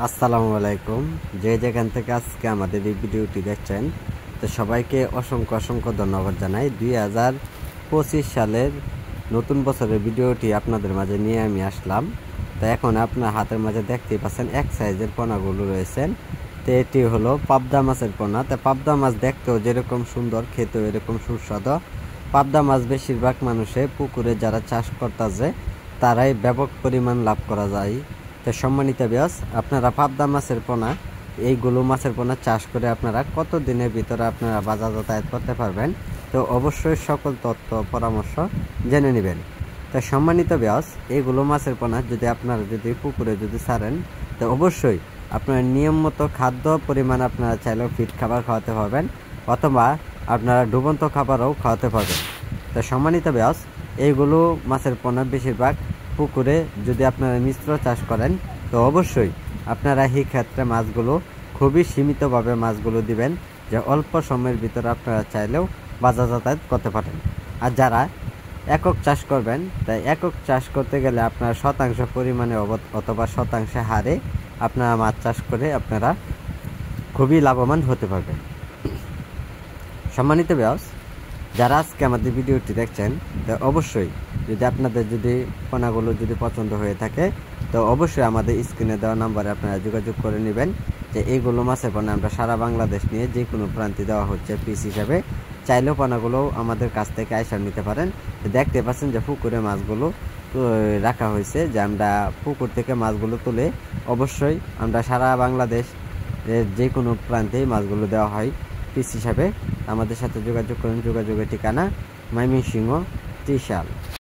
আসসালামু আলাইকুম। যে যেখান থেকে আজকে আমাদের এই ভিডিওটি দেখছেন, তো সবাইকে অসংখ্য অসংখ্য ধন্যবাদ জানাই। 2025 সালের নতুন বছরের ভিডিওটি আপনাদের মাঝে নিয়ে আমি আসলাম। তো এখন আপনার হাতের মাঝে দেখতেই পাচ্ছেন এক সাইজের পোনাগুলো রয়েছেন। তো এটি হলো পাবদা মাছের পোনা। তো পাবদা মাছ দেখতেও যেরকম সুন্দর, খেতেও এরকম সুস্বাদু। পাবদা মাছ বেশিরভাগ মানুষে পুকুরে যারা চাষ করতেছে তারাই ব্যাপক পরিমাণ লাভ করা যায়। তো সম্মানিত ভিউয়ার্স, আপনারা পাবদা মাছের পোনা, এইগুলো মাছের পোনা চাষ করে আপনারা কত দিনের ভিতরে আপনারা বাজার যাতায়াত করতে পারবেন, তো অবশ্যই সকল তথ্য পরামর্শ জেনে নেবেন। তো সম্মানিত ভিউয়ার্স, এইগুলো মাছের পোনা যদি আপনারা পুকুরে ছাড়েন, তো অবশ্যই আপনারা নিয়ম মতো খাদ্য পরিমাণ আপনারা চাইলেও ফিট খাবার খাওয়াতে পারবেন, অথবা আপনারা ডুবন্ত খাবারও খাওয়াতে পারবেন। তো সম্মানিত ভিউয়ার্স, এইগুলো মাছের পোনা বেশিরভাগ পুকুরে যদি আপনারা মিশ্র চাষ করেন, তো অবশ্যই আপনারা এই ক্ষেত্রে মাছগুলো খুবই সীমিতভাবে মাছগুলো দিবেন, যে অল্প সময়ের ভিতরে আপনারা চাইলেও বাজার যাতায়াত করতে পারেন। আর যারা একক চাষ করবেন, তাই একক চাষ করতে গেলে আপনারা শতাংশ পরিমাণে অথবা শতাংশে হারে আপনারা মাছ চাষ করে আপনারা খুবই লাভবান হতে পারবেন। সম্মানিত ভিউয়ার্স, যারা আজকে আমাদের ভিডিওটি দেখছেন, তো অবশ্যই যদি আপনাদের পোনাগুলো পছন্দ হয়ে থাকে, তো অবশ্যই আমাদের স্ক্রিনে দেওয়া নাম্বারে আপনারা যোগাযোগ করে নেবেন। যে এইগুলো মাছের পোনা আমরা সারা বাংলাদেশ নিয়ে যে কোনো প্রান্তে দেওয়া হচ্ছে পিস হিসাবে। চাইলেও পোনাগুলো আমাদের কাছ থেকে আইসা নিতে পারেন। দেখতে পাচ্ছেন যে পুকুরে মাছগুলো রাখা হয়েছে, যে আমরা পুকুর থেকে মাছগুলো তুলে অবশ্যই আমরা সারা বাংলাদেশ যে কোনো প্রান্তেই মাছগুলো দেওয়া হয় পিস হিসাবে। আমাদের সাথে যোগাযোগ করুন। যোগাযোগের ঠিকানা ময়মনসিংহ ত্রিশাল।